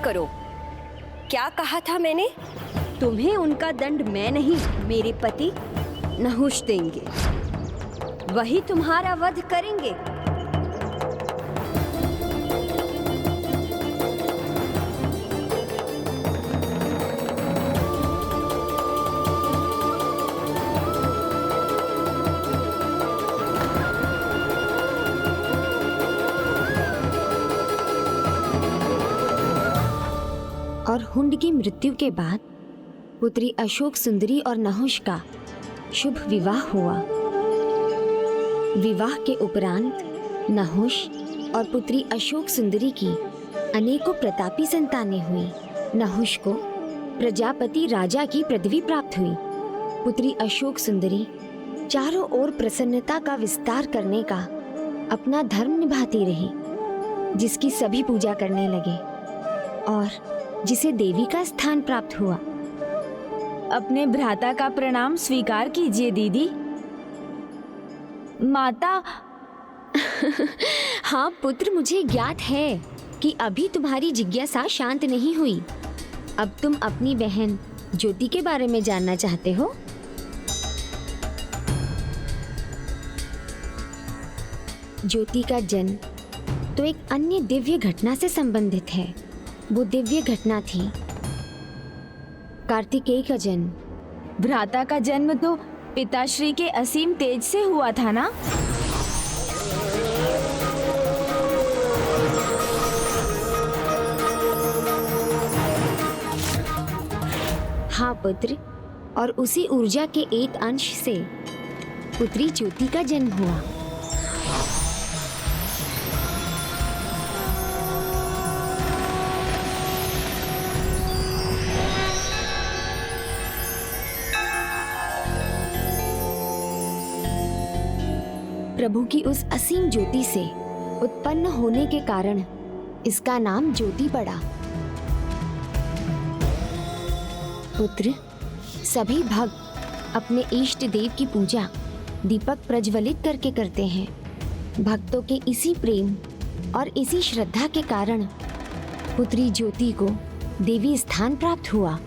करो। क्या कहा था मैंने? तुम्हें उनका दंड मैं नहीं, मेरे पति नहुष देंगे। वही तुम्हारा वध करेंगे। और हुंड की मृत्यु के बाद पुत्री अशोक सुंदरी और नहुष का शुभ विवाह हुआ। विवाह के उपरांत नहुष और पुत्री अशोक सुंदरी की अनेकों प्रतापी संतानें हुई। नहुष को प्रजापति राजा की पदवी प्राप्त हुई। पुत्री अशोक सुंदरी चारों ओर प्रसन्नता का विस्तार करने का अपना धर्म निभाती रही, जिसकी सभी पूजा करने लगे और जिसे देवी का स्थान प्राप्त हुआ। अपने भ्राता का प्रणाम स्वीकार कीजिए दीदी। माता। हाँ पुत्र, मुझे ज्ञात है कि अभी तुम्हारी जिज्ञासा शांत नहीं हुई। अब तुम अपनी बहन ज्योति के बारे में जानना चाहते हो। ज्योति का जन्म तो एक अन्य दिव्य घटना से संबंधित है। वो दिव्य घटना थी कार्तिकेय का जन्म। भ्राता का जन्म तो पिताश्री के असीम तेज से हुआ था ना? हाँ पुत्र, और उसी ऊर्जा के एक अंश से पुत्री ज्योति का जन्म हुआ। प्रभु की उस असीम ज्योति से उत्पन्न होने के कारण इसका नाम ज्योति पड़ा। पुत्र, सभी भक्त अपने इष्ट देव की पूजा दीपक प्रज्वलित करके करते हैं। भक्तों के इसी प्रेम और इसी श्रद्धा के कारण पुत्री ज्योति को देवी स्थान प्राप्त हुआ।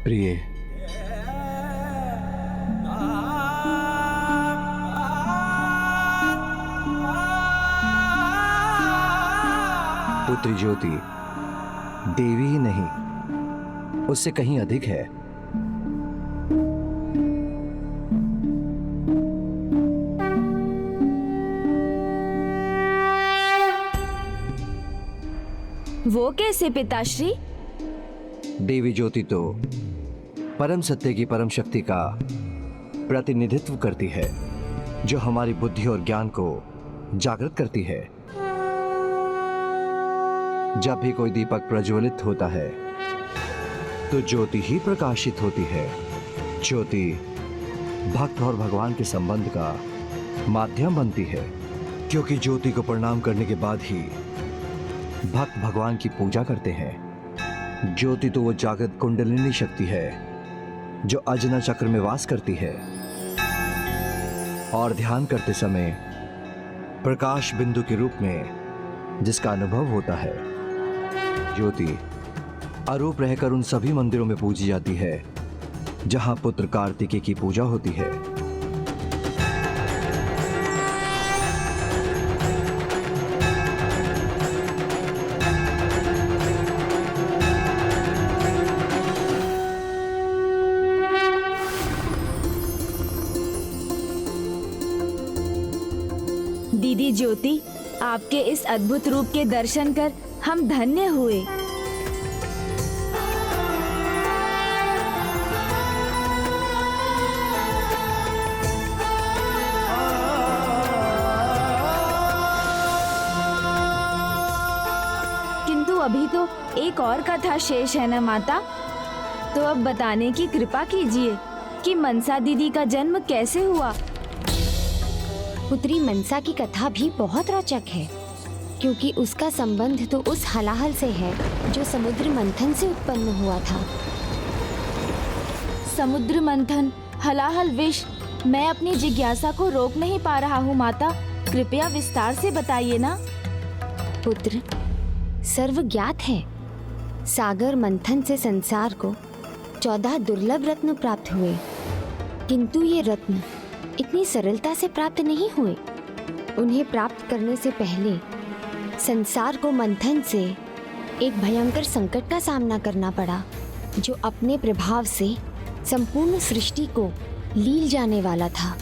प्रिय, पुत्री ज्योति देवी ही नहीं, उससे कहीं अधिक है। वो कैसे पिताश्री? देवी ज्योति तो परम सत्य की परम शक्ति का प्रतिनिधित्व करती है, जो हमारी बुद्धि और ज्ञान को जागृत करती है। जब भी कोई दीपक प्रज्वलित होता है तो ज्योति ही प्रकाशित होती है। ज्योति भक्त और भगवान के संबंध का माध्यम बनती है, क्योंकि ज्योति को प्रणाम करने के बाद ही भक्त भगवान की पूजा करते हैं। ज्योति तो वो जागृत कुंडलिनी शक्ति है जो अजना चक्र में वास करती है और ध्यान करते समय प्रकाश बिंदु के रूप में जिसका अनुभव होता है। ज्योति अरूप रहकर उन सभी मंदिरों में पूजी जाती है जहां पुत्र कार्तिकेय की पूजा होती है। दीदी ज्योति, आपके इस अद्भुत रूप के दर्शन कर हम धन्य हुए। किंतु अभी तो एक और कथा शेष है ना माता? तो अब बताने की कृपा कीजिए कि मनसा दीदी का जन्म कैसे हुआ। पुत्री मनसा की कथा भी बहुत रोचक है, क्योंकि उसका संबंध तो उस हलाहल से है जो समुद्र मंथन से उत्पन्न हुआ था। समुद्र मंथन, हलाहल विष, मैं अपनी जिज्ञासा को रोक नहीं पा रहा हूँ माता। कृपया विस्तार से बताइए ना। पुत्र, सर्वज्ञात है। सागर मंथन से संसार को 14 दुर्लभ रत्न प्राप्त हुए, किंतु ये रत्न इतनी सरलता से प्राप्त नहीं हुए। उन्हें प्राप्त करने से पहले संसार को मंथन से एक भयंकर संकट का सामना करना पड़ा, जो अपने प्रभाव से संपूर्ण सृष्टि को लील जाने वाला था।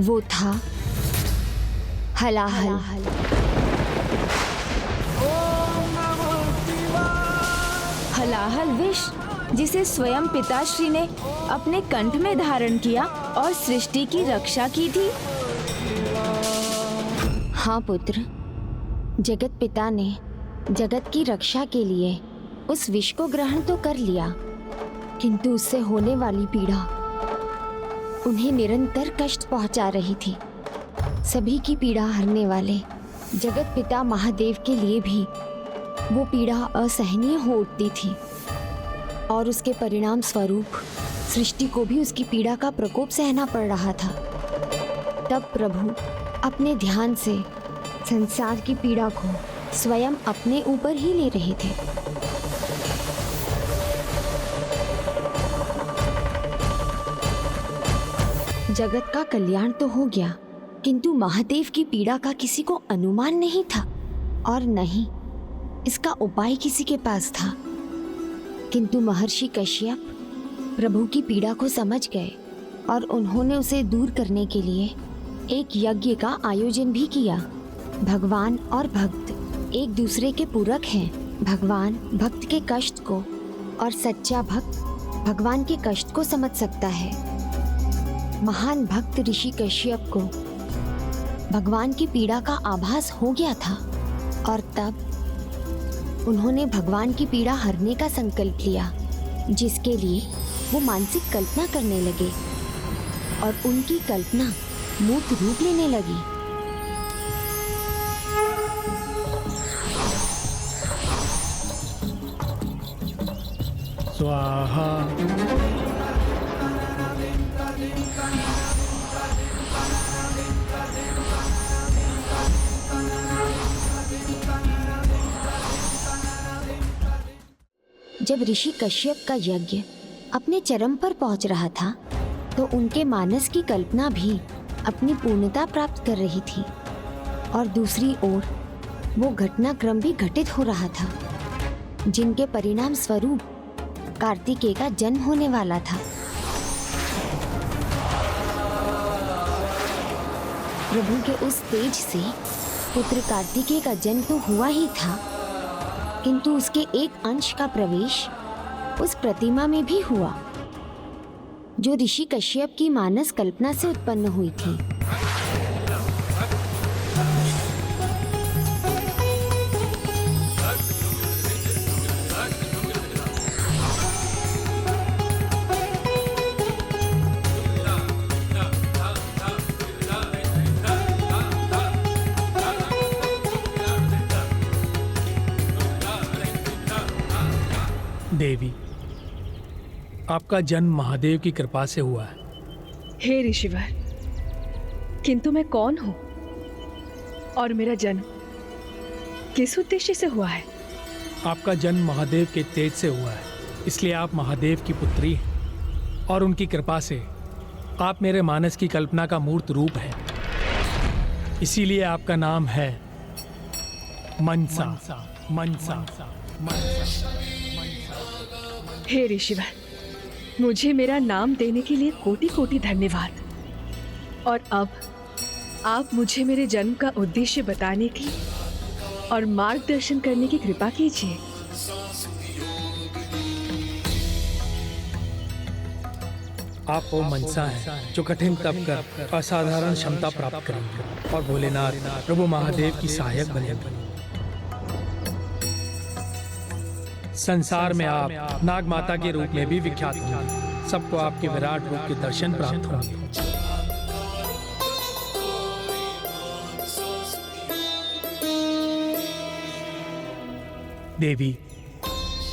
वो था हलाहल। हलाहल विष, जिसे स्वयं पिताश्री ने अपने कंठ में धारण किया और सृष्टि की रक्षा की थी। हाँ पुत्र, जगत पिता ने जगत की रक्षा के लिए उस विष को ग्रहण तो कर लिया, किंतु उससे होने वाली पीड़ा उन्हें निरंतर कष्ट पहुंचा रही थी। सभी की पीड़ा हरने वाले जगत पिता महादेव के लिए भी वो पीड़ा असहनीय हो उठती थी, और उसके परिणाम स्वरूप सृष्टि को भी उसकी पीड़ा का प्रकोप सहना पड़ रहा था। तब प्रभु अपने ध्यान से संसार की पीड़ा को स्वयं अपने ऊपर ही ले रहे थे। जगत का कल्याण तो हो गया, किंतु महादेव की पीड़ा का किसी को अनुमान नहीं था, और नहीं इसका उपाय किसी के पास था। किंतु महर्षि कश्यप प्रभु की पीड़ा को समझ गए, और उन्होंने उसे दूर करने के लिए एक यज्ञ का आयोजन भी किया। भगवान और भक्त एक दूसरे के पूरक हैं। भगवान भक्त के कष्ट को, और सच्चा भक्त भगवान के कष्ट को समझ सकता है। महान भक्त ऋषि कश्यप को भगवान की पीड़ा का आभास हो गया था, और तब उन्होंने भगवान की पीड़ा हरने का संकल्प लिया, जिसके लिए वो मानसिक कल्पना करने लगे, और उनकी कल्पना मूर्त रूप लेने लगी। स्वाहा। जब ऋषि कश्यप का यज्ञ अपने चरम पर पहुंच रहा था, तो उनके मानस की कल्पना भी अपनी पूर्णता प्राप्त कर रही थी, और दूसरी ओर वो घटनाक्रम भी घटित हो रहा था, जिनके परिणाम स्वरूप कार्तिकेय का जन्म होने वाला था। प्रभु के उस तेज से पुत्र कार्तिकेय का जन्म तो हुआ ही था, किंतु उसके एक अंश का प्रवेश उस प्रतिमा में भी हुआ, जो ऋषि कश्यप की मानस कल्पना से उत्पन्न हुई थी। देवी, आपका जन्म महादेव की कृपा से हुआ है। हे ऋषिवर, किंतु मैं कौन हूँ और मेरा जन्म किस उद्देश्य से हुआ है? आपका जन्म महादेव के तेज से हुआ है, इसलिए आप महादेव की पुत्री हैं, और उनकी कृपा से आप मेरे मानस की कल्पना का मूर्त रूप है। इसीलिए आपका नाम है मनसा। मनसा। हे ऋषिवर, मुझे मेरा नाम देने के लिए कोटि कोटि धन्यवाद। और अब आप मुझे मेरे जन्म का उद्देश्य बताने की और मार्गदर्शन करने की कृपा कीजिए। आप वो मनसा हैं जो कठिन तप कर असाधारण क्षमता प्राप्त करेंगे, और भोलेनाथ प्रभु महादेव की सहायक बनेंगे। संसार में आप नाग माता के रूप में भी विख्यात होंगे। सबको आपके विराट रूप के दर्शन प्राप्त होंगे। देवी,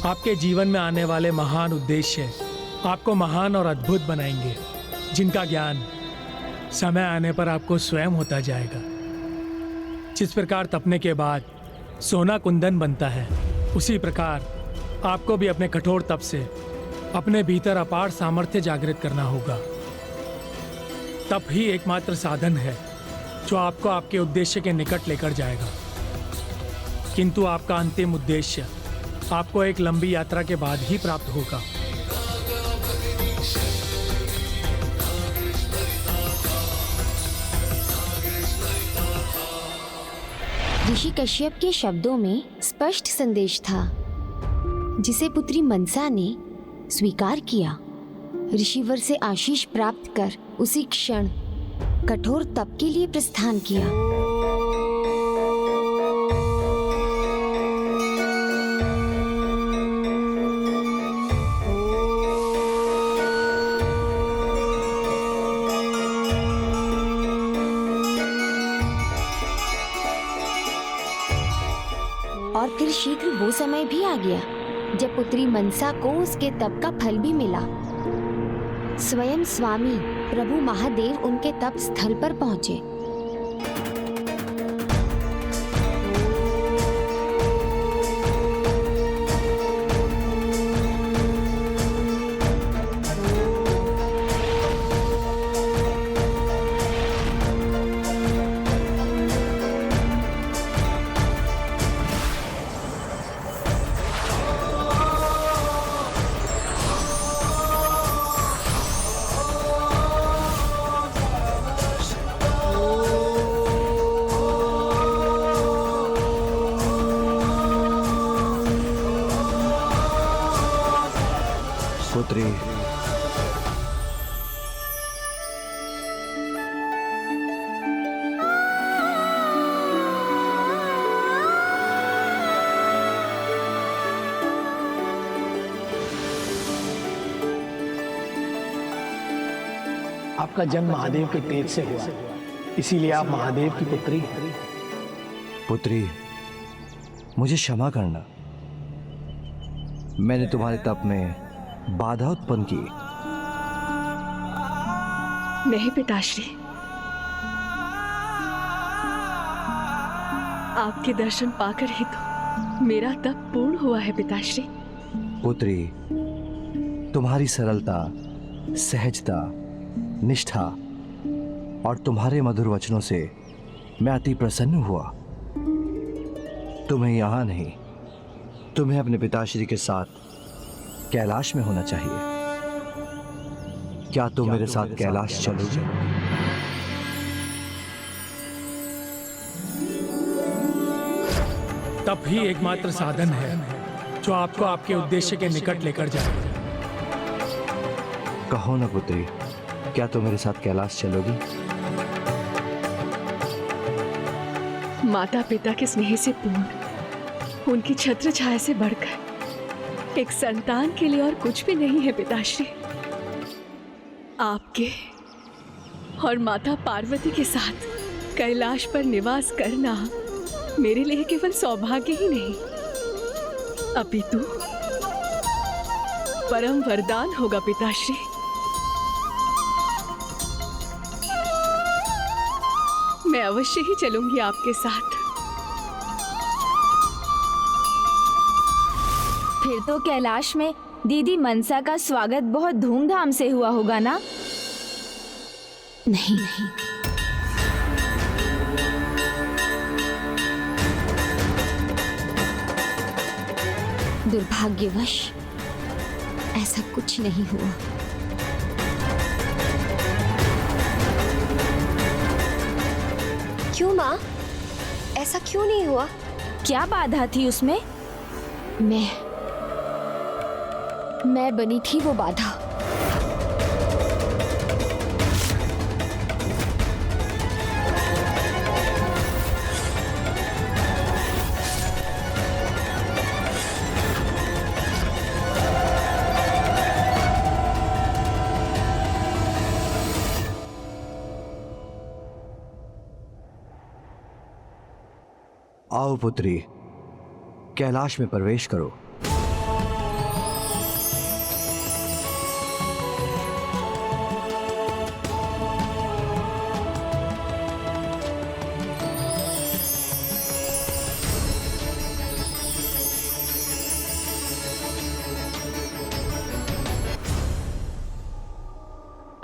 आपके जीवन में आने वाले महान उद्देश्य आपको महान और अद्भुत बनाएंगे, जिनका ज्ञान समय आने पर आपको स्वयं होता जाएगा। जिस प्रकार तपने के बाद सोना कुंदन बनता है, उसी प्रकार आपको भी अपने कठोर तप से अपने भीतर अपार सामर्थ्य जागृत करना होगा। तप ही एकमात्र साधन है जो आपको आपके उद्देश्य के निकट लेकर जाएगा। किंतु आपका अंतिम उद्देश्य आपको एक लंबी यात्रा के बाद ही प्राप्त होगा। ऋषि कश्यप के शब्दों में स्पष्ट संदेश था, जिसे पुत्री मनसा ने स्वीकार किया। ऋषिवर से आशीष प्राप्त कर उसी क्षण कठोर तप के लिए प्रस्थान किया। और फिर शीघ्र वो समय भी आ गया जब पुत्री मनसा को उसके तप का फल भी मिला। स्वयं स्वामी प्रभु महादेव उनके तप स्थल पर पहुंचे। पुत्री, आपका जन्म महादेव के तेज से हुआ, इसीलिए आप महादेव की पुत्री हैं। पुत्री, मुझे क्षमा करना। मैंने तुम्हारे तप में बाधा उत्पन्न की। नहीं पिताश्री, आपके दर्शन पाकर ही तो मेरा तप पूर्ण हुआ है पिताश्री। पुत्री, तुम्हारी सरलता, सहजता, निष्ठा और तुम्हारे मधुर वचनों से मैं अति प्रसन्न हुआ। तुम्हें यहाँ नहीं, तुम्हें अपने पिताश्री के साथ कैलाश में होना चाहिए। क्या तुम मेरे साथ कैलाश चलोगे? तप ही एकमात्र साधन है जो आपको आपके उद्देश्य के निकट लेकर जाएगा। कहो ना पुत्री, क्या तुम मेरे साथ कैलाश चलोगी? माता पिता के स्नेह से पूर्ण, उनकी छत्र छाया से बढ़कर एक संतान के लिए और कुछ भी नहीं है पिताश्री। आपके और माता पार्वती के साथ कैलाश पर निवास करना मेरे लिए केवल सौभाग्य ही नहीं, अपितु परम वरदान होगा पिताश्री। मैं अवश्य ही चलूंगी आपके साथ। फिर तो कैलाश में दीदी मनसा का स्वागत बहुत धूमधाम से हुआ होगा ना? नहीं, दुर्भाग्यवश ऐसा कुछ नहीं हुआ। क्यों माँ? ऐसा क्यों नहीं हुआ? क्या बाधा थी उसमें? मैं बनी थी वो बाधा। आओ पुत्री, कैलाश में प्रवेश करो।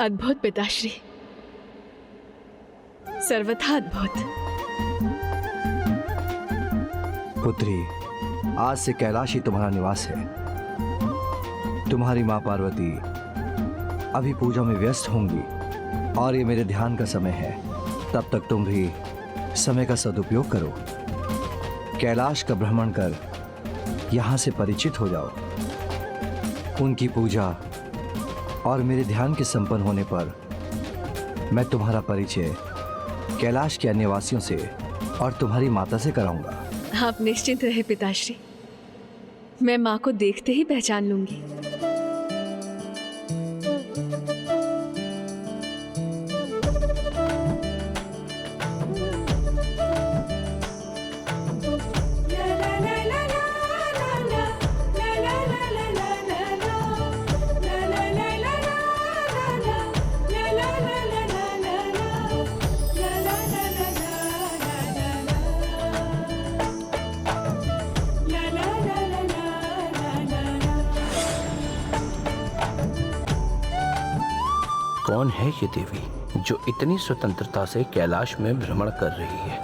अद्भुत पिताश्री, सर्वथा अद्भुत। पुत्री, आज से कैलाश ही तुम्हारा निवास है। तुम्हारी माँ पार्वती अभी पूजा में व्यस्त होंगी और ये मेरे ध्यान का समय है। तब तक तुम भी समय का सदुपयोग करो। कैलाश का भ्रमण कर यहाँ से परिचित हो जाओ। उनकी पूजा और मेरे ध्यान के संपन्न होने पर मैं तुम्हारा परिचय कैलाश के अन्य वासियों से और तुम्हारी माता से कराऊंगा। आप निश्चिंत रहे पिताश्री, मैं माँ को देखते ही पहचान लूंगी। कौन है ये देवी जो इतनी स्वतंत्रता से कैलाश में भ्रमण कर रही है?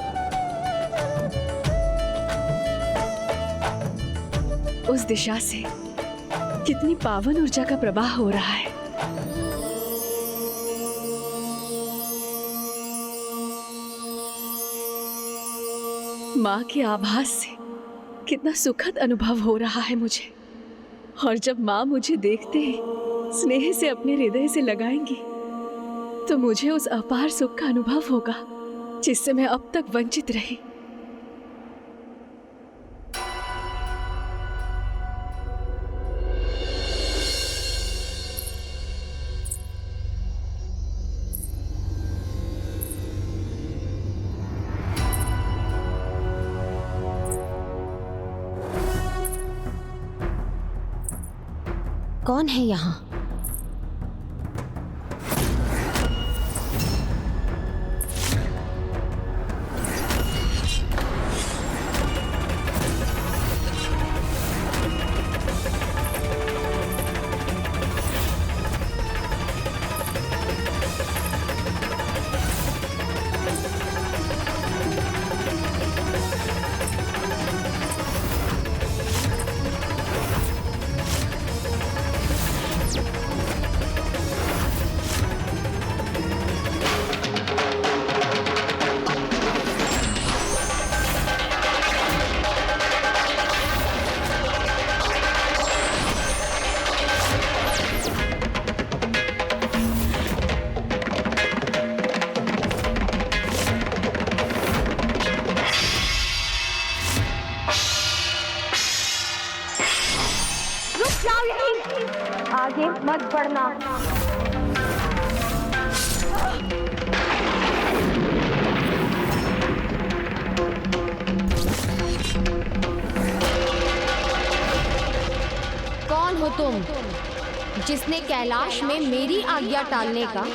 उस दिशा से कितनी पावन ऊर्जा का प्रवाह हो रहा है। माँ के आभास से कितना सुखद अनुभव हो रहा है मुझे। और जब माँ मुझे देखते ही स्नेह से अपने हृदय से लगाएंगी तो मुझे उस अपार सुख का अनुभव होगा जिससे मैं अब तक वंचित रही। कौन है यहाँ? आगे मत बढ़ना। कौन हो तुम जिसने कैलाश में मेरी आज्ञा टालने का,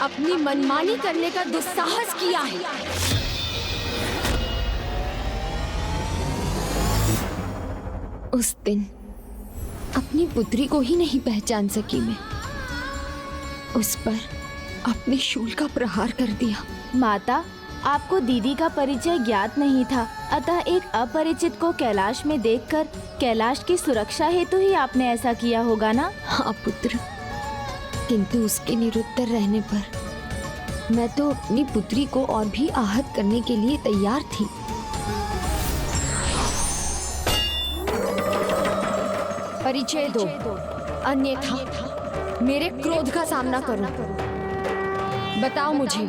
अपनी मनमानी करने का दुस्साहस किया है? उस दिन अपनी पुत्री को ही नहीं पहचान सकी मैं। उस पर अपने शूल का प्रहार कर दिया। माता, आपको दीदी का परिचय ज्ञात नहीं था, अतः एक अपरिचित को कैलाश में देखकर कैलाश की सुरक्षा हेतु ही आपने ऐसा किया होगा ना? हाँ पुत्र, किंतु उसके निरुत्तर रहने पर मैं तो अपनी पुत्री को और भी आहत करने के लिए तैयार थी। परिचय दो, अन्यथा मेरे क्रोध का सामना करो। बताओ मुझे,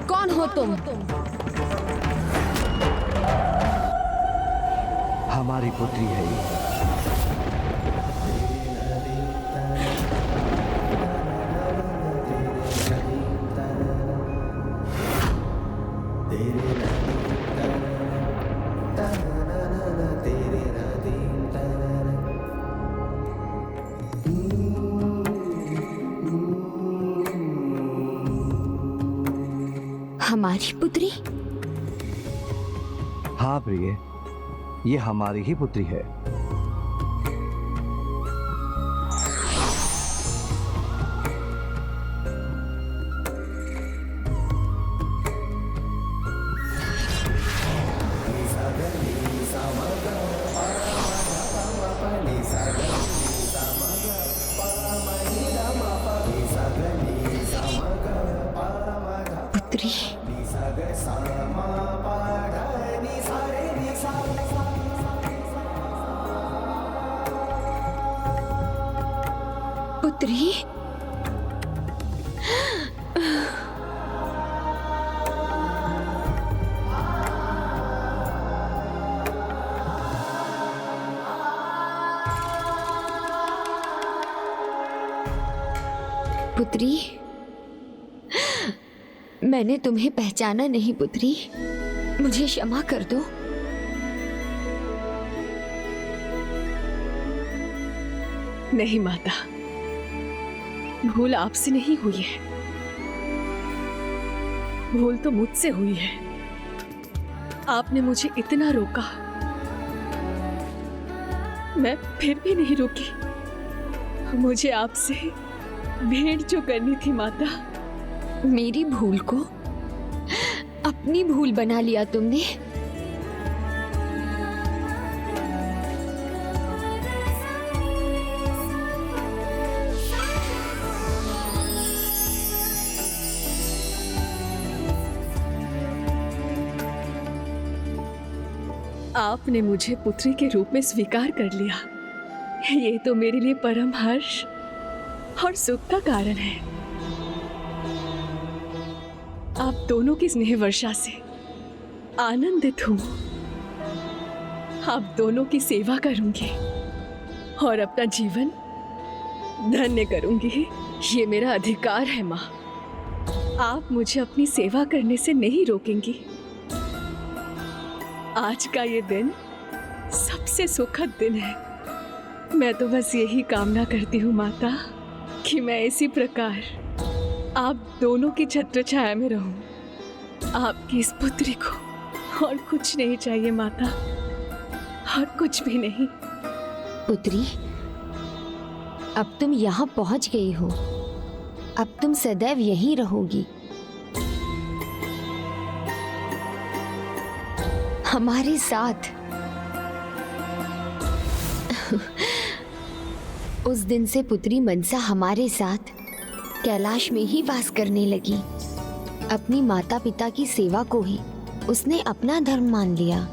कौन हो तुम? हमारी पुत्री है ये। हमारी पुत्री? हाँ प्रिय, ये हमारी ही पुत्री है। पुत्री, पुत्री, मैंने तुम्हें पहचाना नहीं पुत्री, मुझे क्षमा कर दो। नहीं माता, भूल आपसे नहीं हुई है, भूल तो मुझसे हुई है। आपने मुझे इतना रोका, मैं फिर भी नहीं रुकी। मुझे आपसे भेंट जो करनी थी माता। मेरी भूल को अपनी भूल बना लिया तुमने। आपने मुझे पुत्री के रूप में स्वीकार कर लिया, ये तो मेरे लिए परम हर्ष और सुख का कारण है। आप दोनों की स्नेह वर्षा से आनंदित हूं। आप दोनों की सेवा करूंगी और अपना जीवन धन्य करूंगी। ये मेरा अधिकार है माँ। आप मुझे अपनी सेवा करने से नहीं रोकेंगी। आज का ये दिन सबसे सुखद दिन है। मैं तो बस यही कामना करती हूँ माता कि मैं इसी प्रकार आप दोनों की छत्र छाया में रहूं। आपकी इस पुत्री को और कुछ नहीं चाहिए माता, और कुछ भी नहीं। पुत्री, अब तुम यहाँ पहुँच गई हो, अब तुम सदैव यहीं रहोगी, हमारे साथ। उस दिन से पुत्री मनसा हमारे साथ कैलाश में ही वास करने लगी। अपनी माता पिता की सेवा को ही उसने अपना धर्म मान लिया।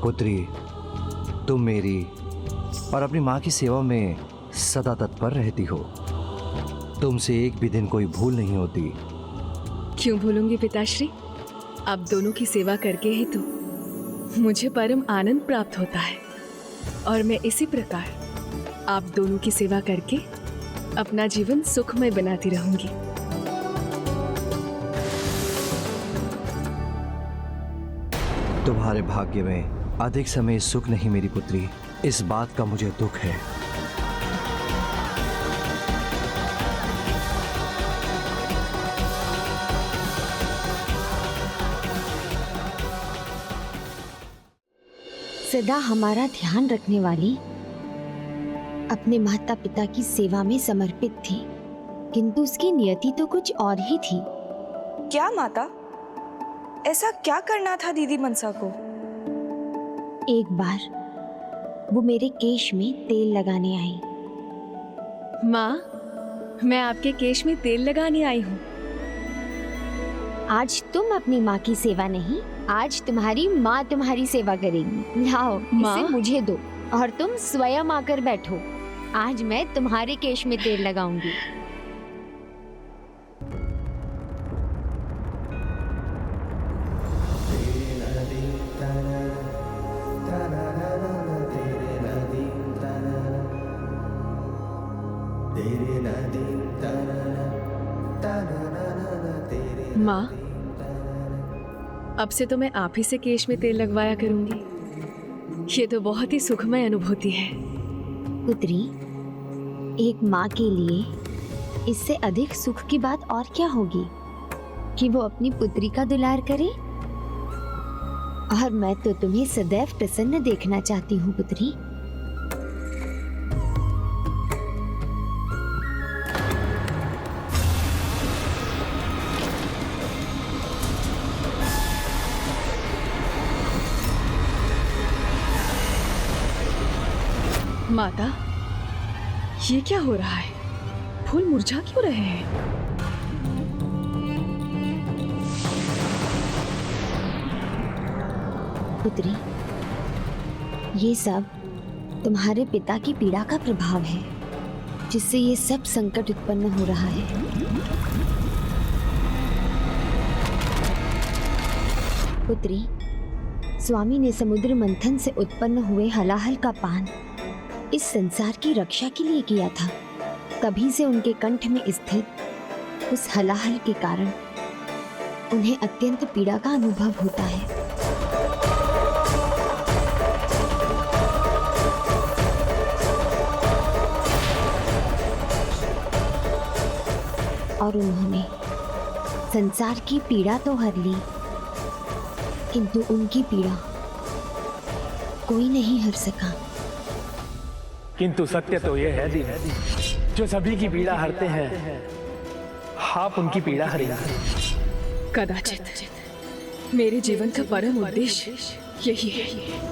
पुत्री, तुम मेरी और अपनी माँ की सेवा में सदा तत्पर रहती हो। तुमसे एक भी दिन कोई भूल नहीं होती। क्यों भूलूंगी पिताश्री? आप दोनों की सेवा करके ही तो मुझे परम आनंद प्राप्त होता है, और मैं इसी प्रकार आप दोनों की सेवा करके अपना जीवन सुखमय बनाती रहूंगी। तुम्हारे भाग्य में अधिक समय सुख नहीं मेरी पुत्री, इस बात का मुझे दुख है। सदा हमारा ध्यान रखने वाली अपने माता पिता की सेवा में समर्पित थी, किंतु उसकी नियति तो कुछ और ही थी। क्या माता, ऐसा क्या करना था दीदी मनसा को? एक बार वो मेरे केश में तेल लगाने आई। माँ, मैं आपके केश में तेल लगाने आई हूँ। आज तुम अपनी माँ की सेवा नहीं, आज तुम्हारी माँ तुम्हारी सेवा करेगी। लाओ, माँ? इसे मुझे दो और तुम स्वयं आकर बैठो। आज मैं तुम्हारे केश में तेल लगाऊंगी। माँ, अब से तो मैं आप ही से केश में तेल लगवाया करूंगी। ये तो बहुत ही सुखमय अनुभूति है। पुत्री, एक माँ के लिए इससे अधिक सुख की बात और क्या होगी कि वो अपनी पुत्री का दुलार करे। और मैं तो तुम्हें सदैव प्रसन्न देखना चाहती हूँ पुत्री। माता, ये क्या हो रहा है? फूल मुरझा क्यों रहे हैं? पुत्री, ये सब तुम्हारे पिता की पीड़ा का प्रभाव है, जिससे ये सब संकट उत्पन्न हो रहा है। पुत्री, स्वामी ने समुद्र मंथन से उत्पन्न हुए हलाहल का पान इस संसार की रक्षा के लिए किया था। तभी से उनके कंठ में स्थित उस हलाहल के कारण उन्हें अत्यंत पीड़ा का अनुभव होता है। और उन्होंने संसार की पीड़ा तो हर ली, किंतु उनकी पीड़ा कोई नहीं हर सका। किंतु सत्य तो ये है देवी, जो सभी की पीड़ा हरते हैं, आप उनकी पीड़ा हरेंगे। कदाचित मेरे जीवन का परम उद्देश्य यही है।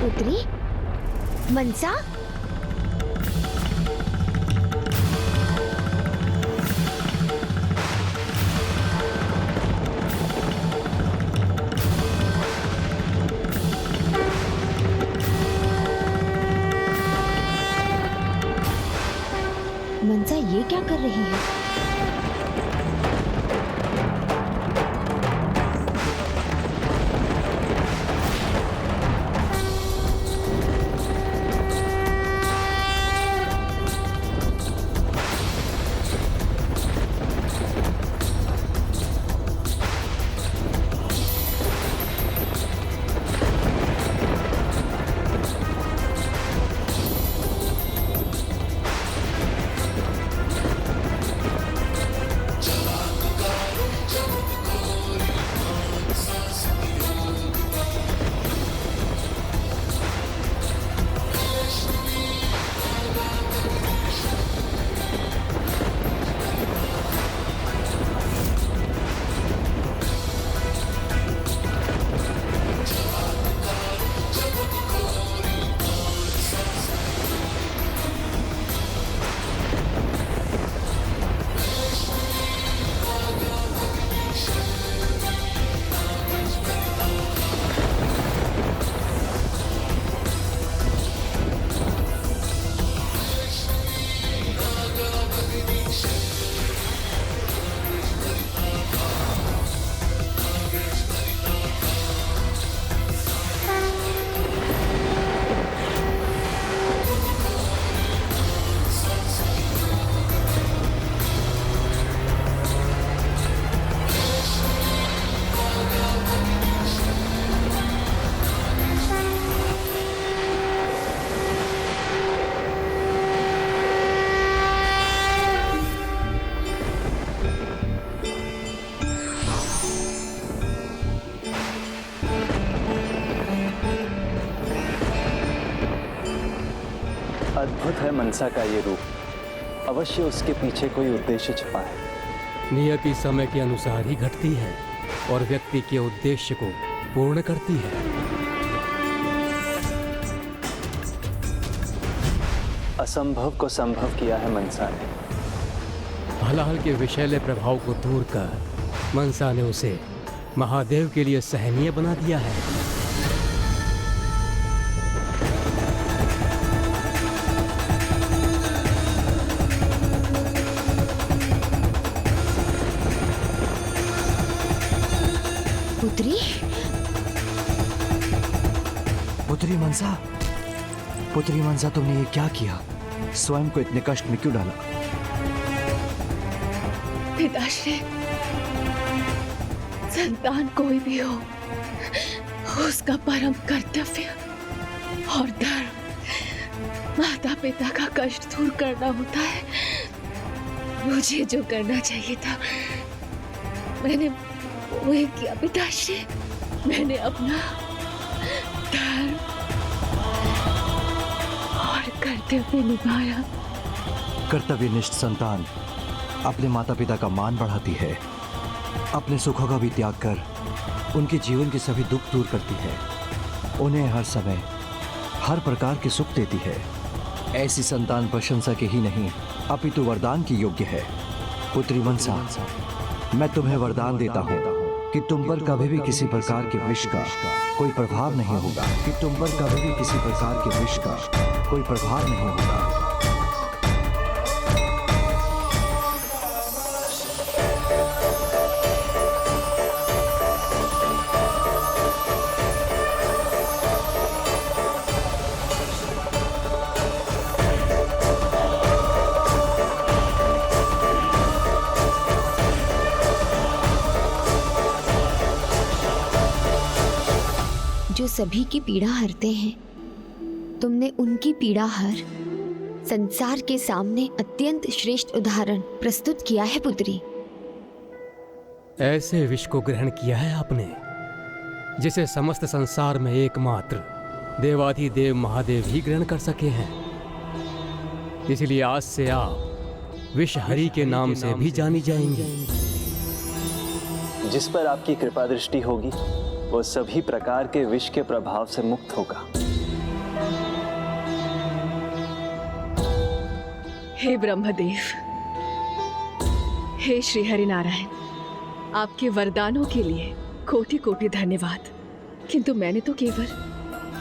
पुत्री, मनसा, मनसा ये क्या कर रही है? अद्भुत है मनसा का ये रूप। अवश्य उसके पीछे कोई उद्देश्य छिपा है। नियति समय के अनुसार ही घटती है और व्यक्ति के उद्देश्य को पूर्ण करती है। असंभव को संभव किया है मनसा ने। हलाहल के विषैले प्रभाव को दूर कर मनसा ने उसे महादेव के लिए सहनीय बना दिया है। पुत्री, पुत्री मनसा, पुत्री मनसा, तुमने ये क्या किया? स्वयं को इतने कष्ट में क्यों डाला? पिताश्री, संतान कोई भी हो, उसका परम कर्तव्य और धर्म माता पिता का कष्ट दूर करना होता है। मुझे जो करना चाहिए था मैंने वही किया पिताश्री। मैंने अपना धर्म कर्तव्य निभाया। कर्तव्यनिष्ठ संतान अपने माता पिता का मान बढ़ाती है, अपने सुखों का भी त्याग कर उनके जीवन के सभी दुख दूर करती है, उन्हें हर समय हर प्रकार के सुख देती है। ऐसी संतान प्रशंसा के ही नहीं अपितु वरदान की योग्य है। पुत्री मनसा, मैं तुम्हें वरदान देता हूँ कि तुम पर कभी भी किसी प्रकार के विष का कोई प्रभाव नहीं होगा, कि तुम पर कभी भी किसी प्रकार के विष का कोई प्रभाव नहीं होगा। जो सभी की पीड़ा हरते हैं, तुमने उनकी पीड़ा हर संसार के सामने अत्यंत श्रेष्ठ उदाहरण प्रस्तुत किया है पुत्री। ऐसे विष को ग्रहण किया है आपने जिसे समस्त संसार में एकमात्र देवाधिदेव महादेव ही ग्रहण कर सके हैं। इसलिए आज से आप विषहरी के नाम से भी जानी जाएंगे। जिस पर आपकी कृपा दृष्टि होगी वो सभी प्रकार के विष के प्रभाव से मुक्त होगा। हे ब्रह्मदेव, हे श्री हरिनारायण, आपके वरदानों के लिए कोटि कोटि धन्यवाद। किंतु मैंने तो केवल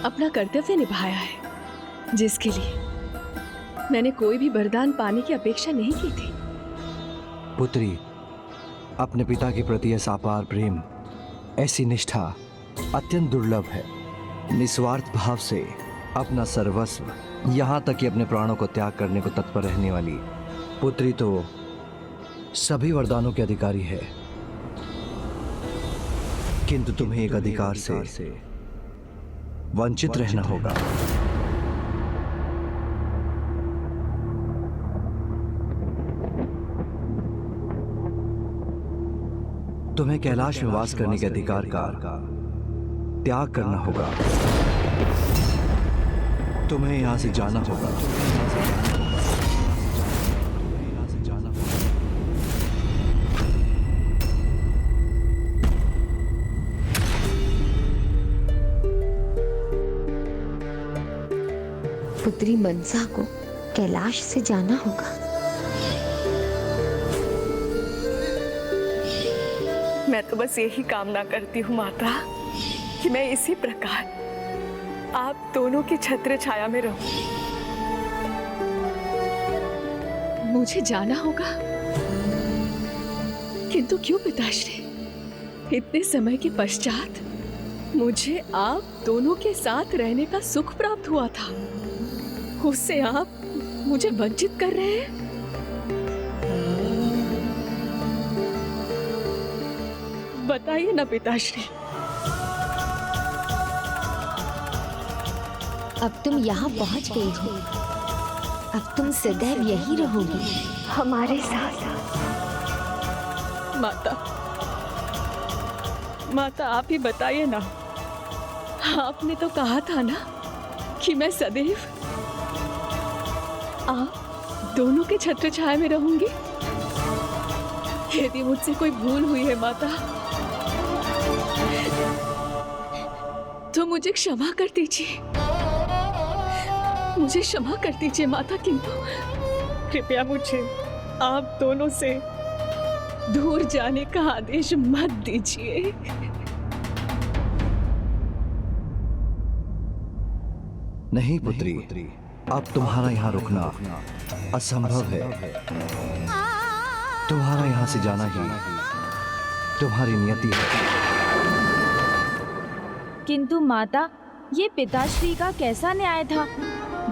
अपना कर्तव्य निभाया है, जिसके लिए मैंने कोई भी वरदान पाने की अपेक्षा नहीं की थी। पुत्री, अपने पिता के प्रति ऐसा अपार प्रेम, ऐसी निष्ठा अत्यंत दुर्लभ है। निस्वार्थ भाव से अपना सर्वस्व, यहाँ तक कि अपने प्राणों को त्याग करने को तत्पर रहने वाली पुत्री तो सभी वरदानों के अधिकारी है, किंतु तुम्हें एक अधिकार से वंचित रहना होगा। तुम्हें कैलाश में वास करने के अधिकार का त्याग करना होगा। तुम्हें यहां से जाना होगा। पुत्री मनसा को कैलाश से जाना होगा। मैं तो बस यही कामना करती हूँ माता कि मैं इसी प्रकार आप दोनों की छत्र छाया में रहूं। मुझे जाना होगा, किंतु क्यों पिताश्री? इतने समय के पश्चात मुझे आप दोनों के साथ रहने का सुख प्राप्त हुआ था, उससे आप मुझे वंचित कर रहे हैं। बताइए ना पिताश्री। अब तुम यहाँ पहुँच गई हो, अब तुम सदैव यही रहोगी हमारे साथ। माता आप ही बताइए ना। आपने तो कहा था ना कि मैं सदैव आप दोनों के छत्र छाया में रहूंगी। यदि मुझसे कोई भूल हुई है माता, तो मुझे क्षमा कर दीजिए, मुझे क्षमा कर दीजिए माता। किंतु कृपया मुझे आप दोनों से दूर जाने का आदेश मत दीजिए। नहीं पुत्री, अब तुम्हारा यहाँ रुकना असंभव है। तुम्हारा यहाँ से जाना ही तुम्हारी नियति है। किंतु माता, ये पिताश्री का कैसा न्याय था?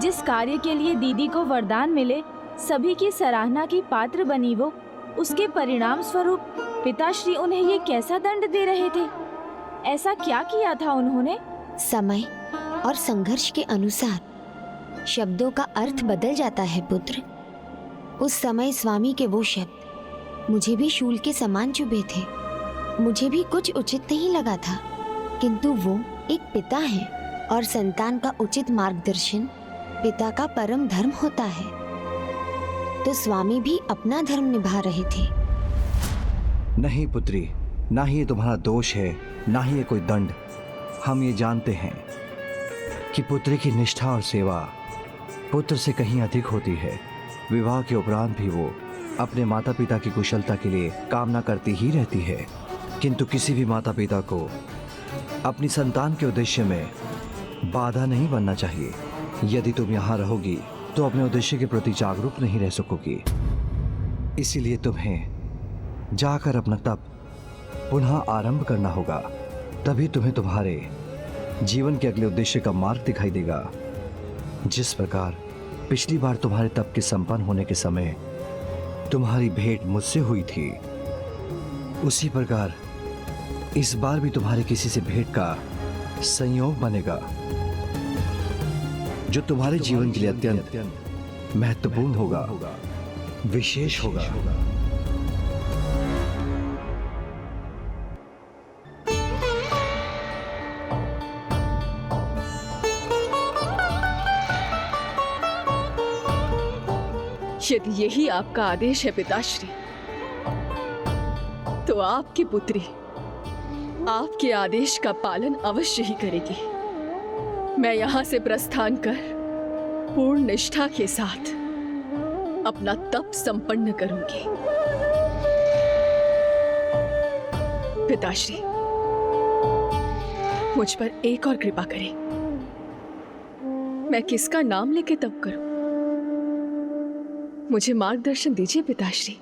जिस कार्य के लिए दीदी को वरदान मिले, सभी की सराहना की पात्र बनी वो, उसके परिणाम स्वरूप पिताश्री उन्हें ये कैसा दंड दे रहे थे? ऐसा क्या किया था उन्होंने? समय और संघर्ष के अनुसार शब्दों का अर्थ बदल जाता है पुत्र। उस समय स्वामी के वो शब्द मुझे भी शूल के समान चुभे थे। मुझे भी कुछ उचित नहीं लगा था, किंतु वो एक पिता हैं और संतान का उचित मार्गदर्शन पिता का परम धर्म होता है, तो स्वामी भी अपना धर्म निभा रहे थे। नहीं पुत्री, ना ही ये तुम्हारा दोष है, ना ही ये कोई दंड। हम ये जानते हैं कि पुत्री की निष्ठा और सेवा पुत्र से कहीं अधिक होती है। विवाह के उपरांत भी वो अपने माता पिता की कुशलता के लिए कामना करती ही रहती है, किंतु किसी भी माता पिता को अपनी संतान के उद्देश्य में बाधा नहीं बनना चाहिए। यदि तुम यहाँ रहोगी तो अपने उद्देश्य के प्रति जागरूक नहीं रह सकोगी। इसीलिए तुम्हें जाकर अपना तप पुनः आरंभ करना होगा, तभी तुम्हें तुम्हारे जीवन के अगले उद्देश्य का मार्ग दिखाई देगा। जिस प्रकार पिछली बार तुम्हारे तप के संपन्न होने के समय तुम्हारी भेंट मुझसे हुई थी, उसी प्रकार इस बार भी तुम्हारे किसी से भेंट का संयोग बनेगा, जो तुम्हारे जीवन के लिए अत्यंत महत्वपूर्ण होगा, विशेष होगा। यदि यही आपका आदेश है पिताश्री, तो आपकी पुत्री आपके आदेश का पालन अवश्य ही करेगी। मैं यहां से प्रस्थान कर पूर्ण निष्ठा के साथ अपना तप संपन्न करूंगी। पिताश्री, मुझ पर एक और कृपा करें। मैं किसका नाम लेके तप करूं? मुझे मार्गदर्शन दीजिए पिताश्री।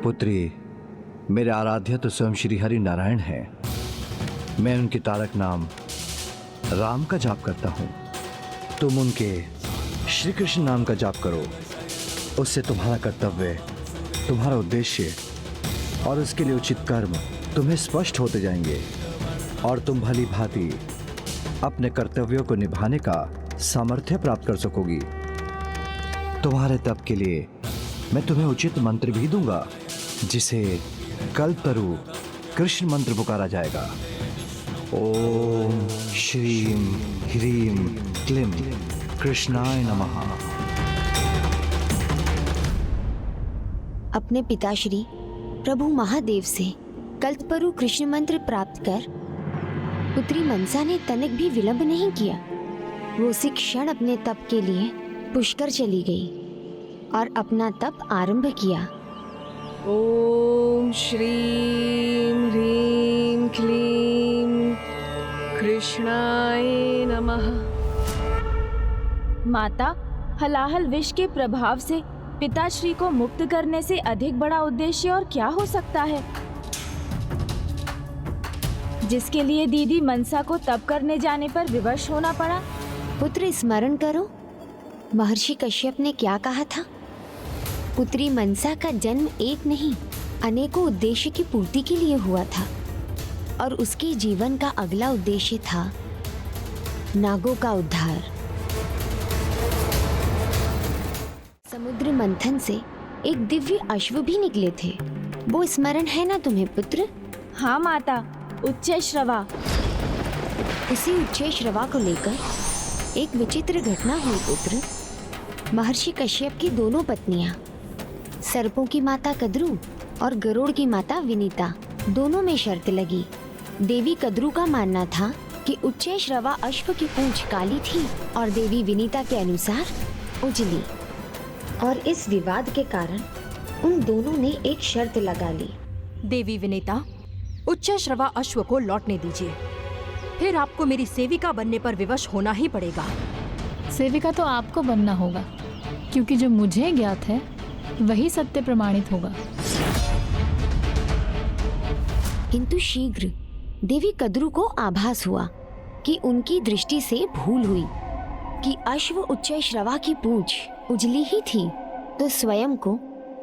पुत्री, मेरे आराध्य तो स्वयं श्री हरि नारायण हैं। मैं उनके तारक नाम राम का जाप करता हूँ। तुम उनके श्री कृष्ण नाम का जाप करो। उससे तुम्हारा कर्तव्य, तुम्हारा उद्देश्य और उसके लिए उचित कर्म तुम्हें स्पष्ट होते जाएंगे और तुम भली भांति अपने कर्तव्यों को निभाने का सामर्थ्य प्राप्त कर सकोगी। तुम्हारे तप के लिए मैं तुम्हें उचित मंत्र भी दूंगा, जिसे कल्पतरु कृष्ण मंत्र पुकारा जाएगा। ओम श्रीम ह्रीम क्लीम कृष्णाय नमः। अपने पिताश्री प्रभु महादेव से कल्पतरु कृष्ण मंत्र प्राप्त कर पुत्री मनसा ने तनिक भी विलंब नहीं किया। वो उसी क्षण अपने तप के लिए पुष्कर चली गई और अपना तप आरंभ किया। ओम श्रीं ह्रीं क्लीं कृष्णाय नमः। माता, हलाहल विष के प्रभाव से पिताश्री को मुक्त करने से अधिक बड़ा उद्देश्य और क्या हो सकता है, जिसके लिए दीदी मनसा को तप करने जाने पर विवश होना पड़ा? पुत्र, स्मरण करो महर्षि कश्यप ने क्या कहा था। पुत्री मनसा का जन्म एक नहीं अनेकों उद्देश्य की पूर्ति के लिए हुआ था, और उसके जीवन का अगला उद्देश्य था नागों का उद्धार। समुद्र मंथन से एक दिव्य अश्व भी निकले थे, वो स्मरण है ना तुम्हें पुत्र? हाँ माता, उच्चैश्रवा। उसी उच्चैश्रवा को लेकर एक विचित्र घटना हुई पुत्र। महर्षि कश्यप की दोनों पत्नियां, सर्पों की माता कद्रू और गरुड़ की माता विनीता, दोनों में शर्त लगी। देवी कद्रू का मानना था कि उच्चैश्रवा अश्व की पूंछ काली थी और देवी विनीता के अनुसार उजली, और इस विवाद के कारण उन दोनों ने एक शर्त लगा ली। देवी विनीता, उच्चैश्रवा अश्व को लौटने दीजिए, फिर आपको मेरी सेविका बनने पर विवश होना ही पड़ेगा। सेविका तो आपको बनना होगा, क्योंकि जो मुझे ज्ञात है वही सत्य प्रमाणित होगा। किंतु शीघ्र देवी कद्रू को आभास हुआ कि उनकी दृष्टि से भूल हुई कि अश्व उच्चैश्रवा की पूंछ उजली ही थी, तो स्वयं को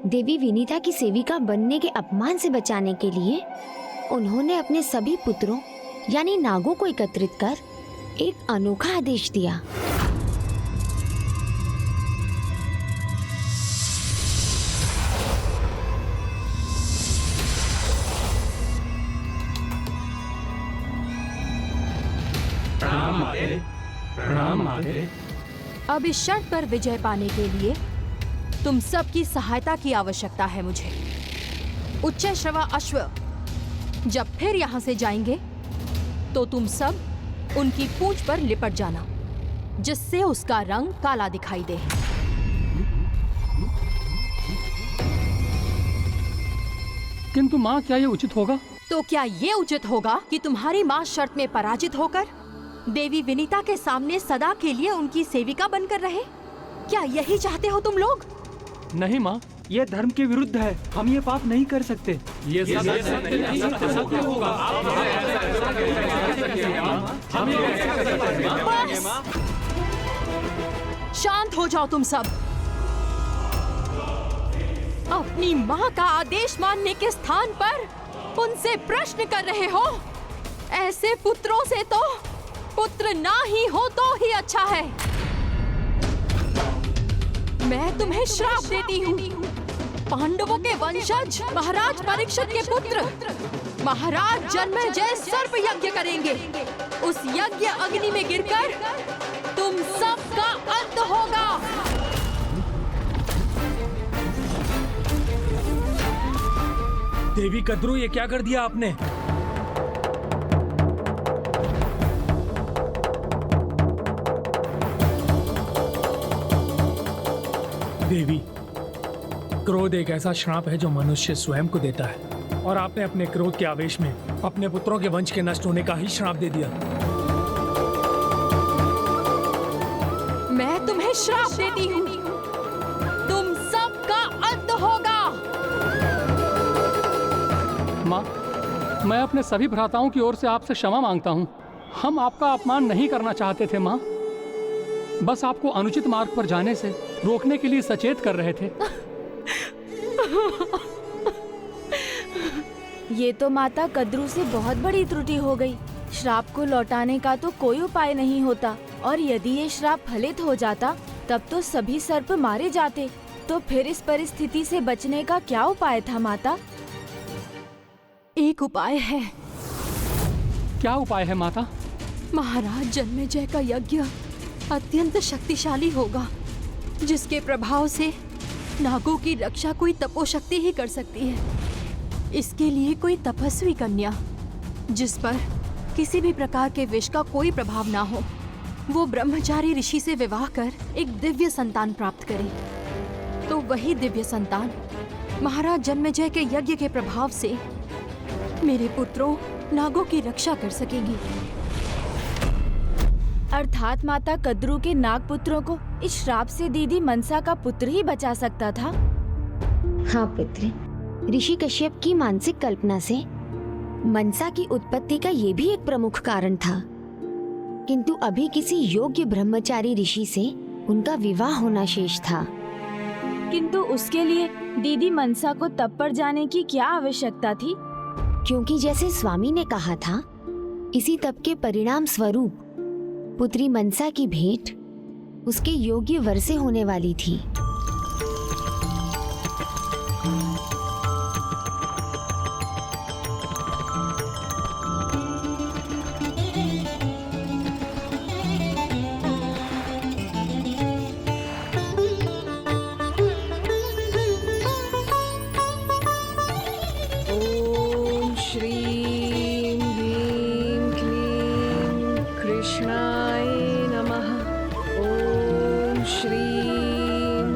देवी विनीता की सेविका बनने के अपमान से बचाने के लिए उन्होंने अपने सभी पुत्रों यानी नागों को एकत्रित कर एक अनोखा आदेश दिया। प्रणाम माते। अब इस शर्त पर विजय पाने के लिए तुम सबकी सहायता की आवश्यकता है मुझे। उच्च श्रवा अश्व जब फिर यहाँ से जाएंगे तो तुम सब उनकी पूंछ पर लिपट जाना, जिससे उसका रंग काला दिखाई दे। किंतु माँ, क्या ये उचित होगा? तो क्या ये उचित होगा कि तुम्हारी माँ शर्त में पराजित होकर देवी विनीता के सामने सदा के लिए उनकी सेविका बनकर रहे? क्या यही चाहते हो तुम लोग? नहीं माँ, ये धर्म के विरुद्ध है। हम ये पाप नहीं कर सकते। ये सत्य होगा। शांत हो जाओ तुम सब। अपनी माँ का आदेश मानने के स्थान पर उनसे प्रश्न कर रहे हो? ऐसे पुत्रों से तो पुत्र ना ही हो तो ही अच्छा है। मैं तुम्हें श्राप देती हूँ। पांडवों के वंशज महाराज परीक्षित के पुत्र महाराज जन्मेजय सर्प यज्ञ करेंगे। उस यज्ञ अग्नि में गिरकर तुम सबका अंत होगा। देवी कद्रू, ये क्या कर दिया आपने? देवी, क्रोध एक ऐसा श्राप है जो मनुष्य स्वयं को देता है, और आपने अपने क्रोध के आवेश में अपने पुत्रों के वंश के नष्ट होने का ही श्राप दे दिया। मैं तुम्हें श्राप देती हूँ। तुम सबका अंत होगा। माँ, मैं अपने सभी भ्राताओं की ओर से आपसे क्षमा मांगता हूँ। हम आपका अपमान नहीं करना चाहते थे माँ, बस आपको अनुचित मार्ग पर जाने से रोकने के लिए सचेत कर रहे थे। ये तो माता कद्रू से बहुत बड़ी त्रुटि हो गई। श्राप को लौटाने का तो कोई उपाय नहीं होता, और यदि ये श्राप फलित हो जाता तब तो सभी सर्प मारे जाते। तो फिर इस परिस्थिति से बचने का क्या उपाय था माता? एक उपाय है। क्या उपाय है माता? महाराज जन्मेजय का यज्ञ अत्यंत शक्तिशाली होगा, जिसके प्रभाव से नागों की रक्षा कोई तपोशक्ति ही कर सकती है। इसके लिए कोई तपस्वी कन्या जिस पर किसी भी प्रकार के विष का कोई प्रभाव ना हो, वो ब्रह्मचारी ऋषि से विवाह कर एक दिव्य संतान प्राप्त करे, तो वही दिव्य संतान महाराज जन्मेजय के यज्ञ के प्रभाव से मेरे पुत्रों नागों की रक्षा कर सकेंगी। अर्थात माता कद्रू के नाग पुत्रों को इस श्राप से दीदी मनसा का पुत्र ही बचा सकता था। हाँ पुत्र, ऋषि कश्यप की मानसिक कल्पना से मनसा की उत्पत्ति का ये भी एक प्रमुख कारण था, किंतु अभी किसी योग्य ब्रह्मचारी ऋषि से उनका विवाह होना शेष था। किंतु उसके लिए दीदी मनसा को तप पर जाने की क्या आवश्यकता थी? क्योंकि जैसे स्वामी ने कहा था, इसी तप के परिणाम स्वरूप पुत्री मनसा की भेंट उसके योग्य वर से होने वाली थी। ओम श्रीं ह्रीं क्लीं कृष्णाय नमः। ओम श्रीं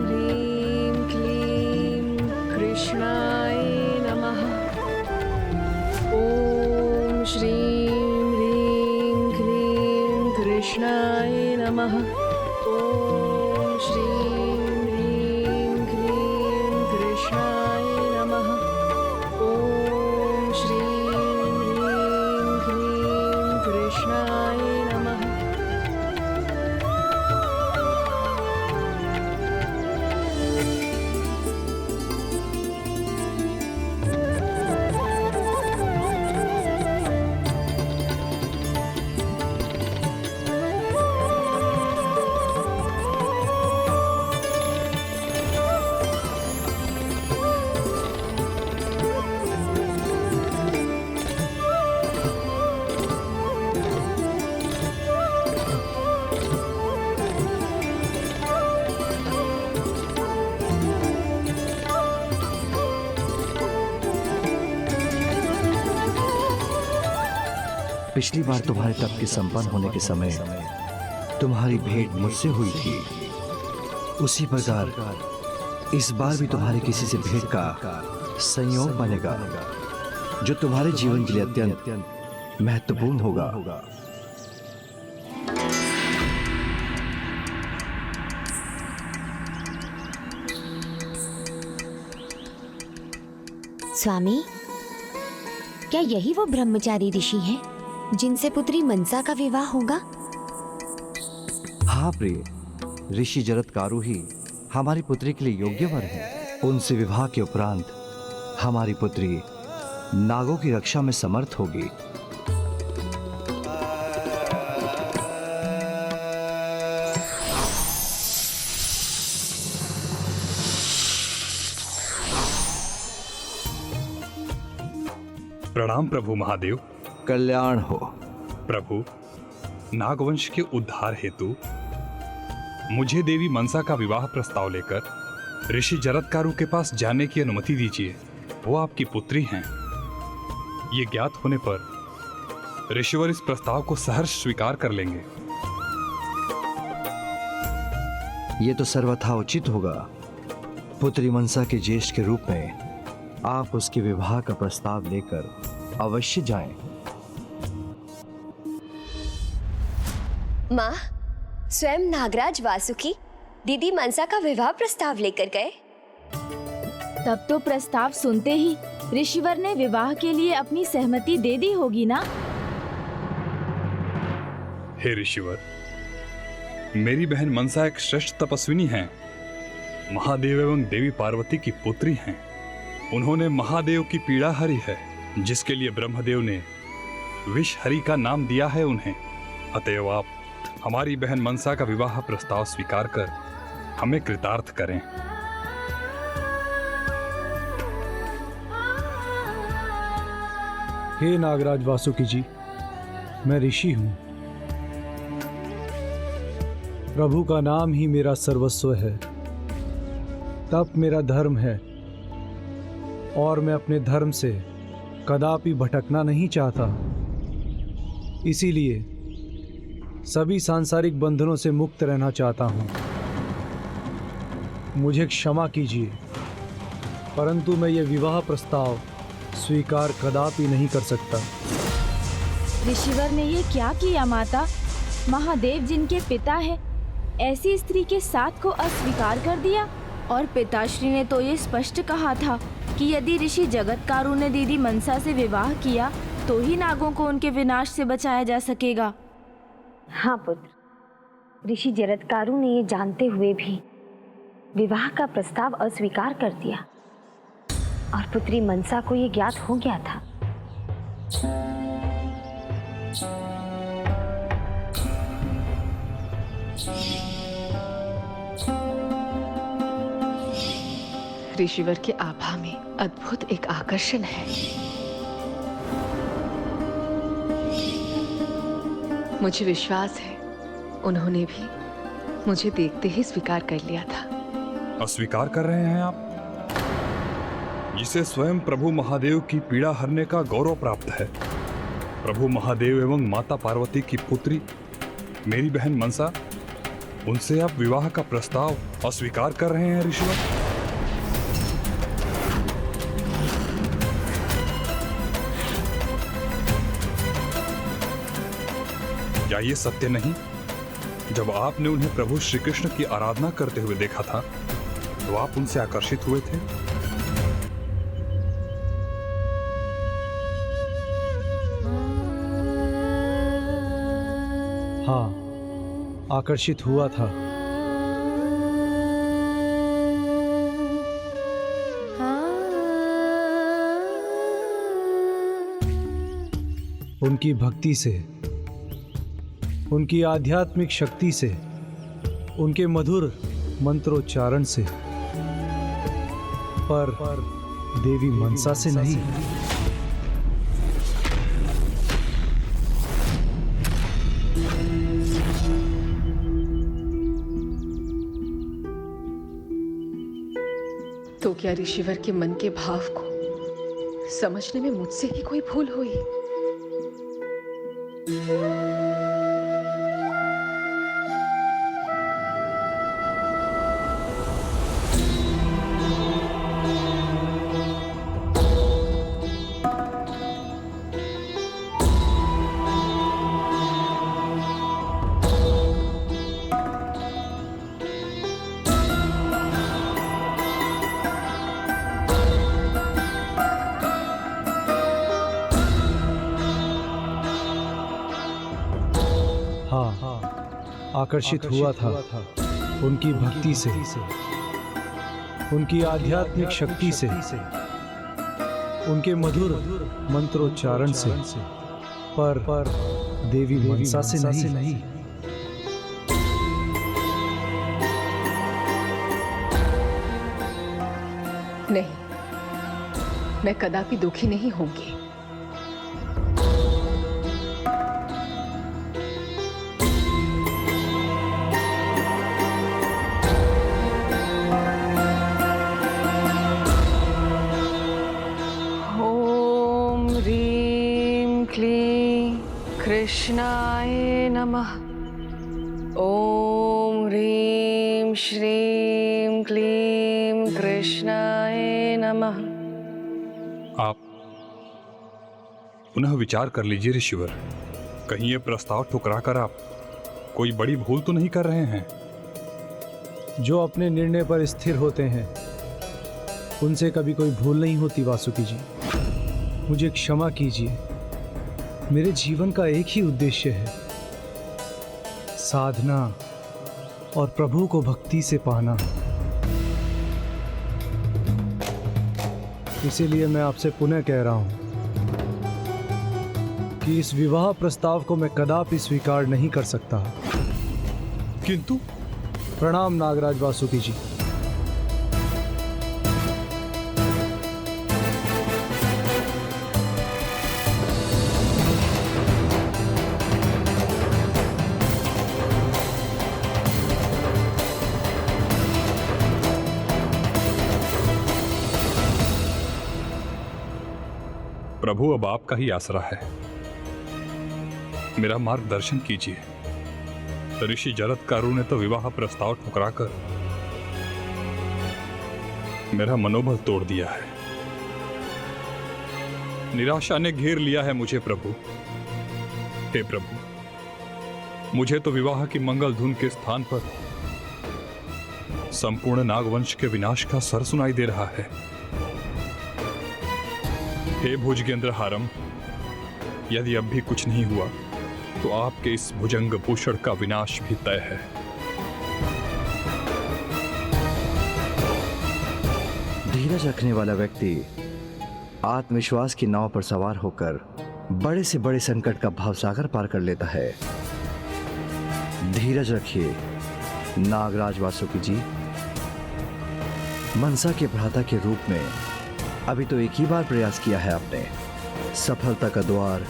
पिछली बार तुम्हारे तप के संपन्न होने के समय तुम्हारी भेंट मुझसे हुई थी, उसी प्रकार इस बार भी तुम्हारे किसी से भेंट का संयोग बनेगा जो तुम्हारे जीवन के लिए अत्यंत महत्वपूर्ण होगा। स्वामी, क्या यही वो ब्रह्मचारी ऋषि हैं जिनसे पुत्री मनसा का विवाह होगा? हाँ प्रिय, ऋषि जरत्कारु ही हमारी पुत्री के लिए योग्य वर हैं। उनसे विवाह के उपरांत हमारी पुत्री नागों की रक्षा में समर्थ होगी। प्रणाम प्रभु महादेव। कल्याण हो। प्रभु, नागवंश के उद्धार हेतु मुझे देवी मनसा का विवाह प्रस्ताव लेकर ऋषि जरत्कारु के पास जाने की अनुमति दीजिए। वो आपकी पुत्री हैं। ये ज्ञात होने पर ऋषिवर इस प्रस्ताव को सहर्ष स्वीकार कर लेंगे। ये तो सर्वथा उचित होगा। पुत्री मनसा के ज्येष्ठ के रूप में आप उसके विवाह का प्रस्ताव लेकर अवश्य जाएं। माँ, स्वयं नागराज वासुकी दीदी मनसा का विवाह प्रस्ताव लेकर गए। तब तो प्रस्ताव सुनते ही ऋषिवर ने विवाह के लिए अपनी सहमति दे दी होगी ना? हे ऋषिवर, मेरी बहन मनसा एक श्रेष्ठ तपस्विनी हैं। महादेव एवं देवी पार्वती की पुत्री हैं। उन्होंने महादेव की पीड़ा हरी है, जिसके लिए ब्रह्मदेव ने विष हरि का नाम दिया है उन्हें। अतएव आप हमारी बहन मनसा का विवाह प्रस्ताव स्वीकार कर हमें कृतार्थ करें। हे नागराज वासुकी जी, मैं ऋषि हूं। प्रभु का नाम ही मेरा सर्वस्व है। तप मेरा धर्म है और मैं अपने धर्म से कदापि भटकना नहीं चाहता। इसीलिए सभी सांसारिक बंधनों से मुक्त रहना चाहता हूं। मुझे क्षमा कीजिए, परंतु मैं ये विवाह प्रस्ताव स्वीकार कदापि नहीं कर सकता। ऋषिवर ने ये क्या किया माता? महादेव जिनके पिता है, ऐसी स्त्री के साथ को अस्वीकार कर दिया। और पिताश्री ने तो ये स्पष्ट कहा था कि यदि ऋषि जगत्कारु ने दीदी मनसा से विवाह किया तो ही नागों को उनके विनाश से बचाया जा सकेगा। हाँ पुत्र, ऋषि जरत्कारु ने ये जानते हुए भी विवाह का प्रस्ताव अस्वीकार कर दिया और पुत्री मनसा को ये ज्ञात हो गया था। ऋषिवर के आभा में अद्भुत एक आकर्षण है। मुझे विश्वास है उन्होंने भी मुझे देखते ही स्वीकार कर लिया था। अस्वीकार कर रहे हैं आप? जिसे स्वयं प्रभु महादेव की पीड़ा हरने का गौरव प्राप्त है, प्रभु महादेव एवं माता पार्वती की पुत्री मेरी बहन मनसा, उनसे आप विवाह का प्रस्ताव अस्वीकार कर रहे हैं ऋषिवर? क्या ये सत्य नहीं? जब आपने उन्हें प्रभु श्री कृष्ण की आराधना करते हुए देखा था तो आप उनसे आकर्षित हुए थे। हाँ, आकर्षित हुआ था। उनकी भक्ति से, उनकी आध्यात्मिक शक्ति से, उनके मधुर मंत्रोच्चारण से, पर देवी मनसा से नहीं। तो क्या ऋषिवर के मन के भाव को समझने में मुझसे ही कोई भूल हुई? आकर्षित हुआ था उनकी भक्ति से, उनकी आध्यात्मिक शक्ति से, उनके मधुर मंत्रोच्चारण से, पर देवी मनसा से नहीं। नहीं, मैं कदापि दुखी नहीं होंगी। कृष्णाय नमः। ओम ह्रीं श्रीं क्लीं कृष्णाय नमः। आप पुनः विचार कर लीजिए ऋषिवर, कहीं ये प्रस्ताव ठुकरा कर आप कोई बड़ी भूल तो नहीं कर रहे हैं? जो अपने निर्णय पर स्थिर होते हैं उनसे कभी कोई भूल नहीं होती वासुकी जी। मुझे क्षमा कीजिए, मेरे जीवन का एक ही उद्देश्य है, साधना और प्रभु को भक्ति से पाना। इसीलिए मैं आपसे पुनः कह रहा हूं कि इस विवाह प्रस्ताव को मैं कदापि स्वीकार नहीं कर सकता। किंतु प्रणाम नागराज वासुकी जी। प्रभु, अब आपका ही आसरा है, मेरा मार्गदर्शन कीजिए। ऋषि जरत्कारु ने तो विवाह प्रस्ताव ठुकराकर मेरा मनोबल तोड़ दिया है। निराशा ने घेर लिया है मुझे प्रभु। हे प्रभु, मुझे तो विवाह की मंगल धुन के स्थान पर संपूर्ण नागवंश के विनाश का स्वर सुनाई दे रहा है। हे भुजगेंद्र हारम, यदि अब भी कुछ नहीं हुआ तो आपके इस भुजंग भूषण का विनाश भी तय है। धीरज रखने वाला व्यक्ति आत्मविश्वास की नाव पर सवार होकर बड़े से बड़े संकट का भावसागर पार कर लेता है। धीरज रखिए नागराज वासुकी जी। मनसा के भ्राता के रूप में अभी तो एक ही बार प्रयास किया है आपने। सफलता का द्वार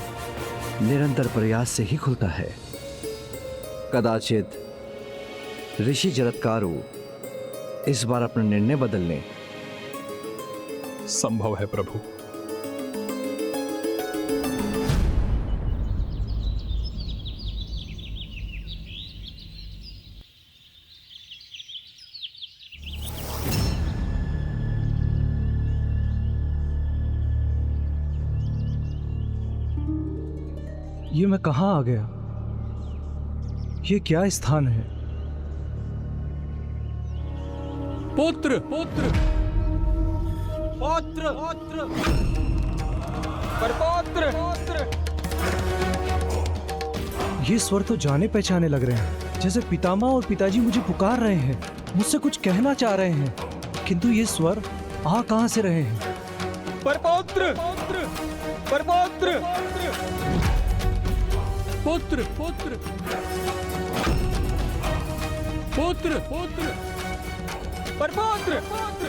निरंतर प्रयास से ही खुलता है। कदाचित ऋषि जरत्कारु इस बार अपना निर्णय बदल लें। संभव है प्रभु। ये मैं कहां आ गया? ये क्या स्थान है? पुत्र पुत्र पौत्र परपौत्र। ये स्वर तो जाने पहचाने लग रहे हैं, जैसे पितामह और पिताजी मुझे पुकार रहे हैं, मुझसे कुछ कहना चाह रहे हैं, किंतु ये स्वर आ कहां से रहे हैं? परपौत्र परपौत्र पुत्र पुत्र पुत्र पुत्र परपौत्र पौत्र।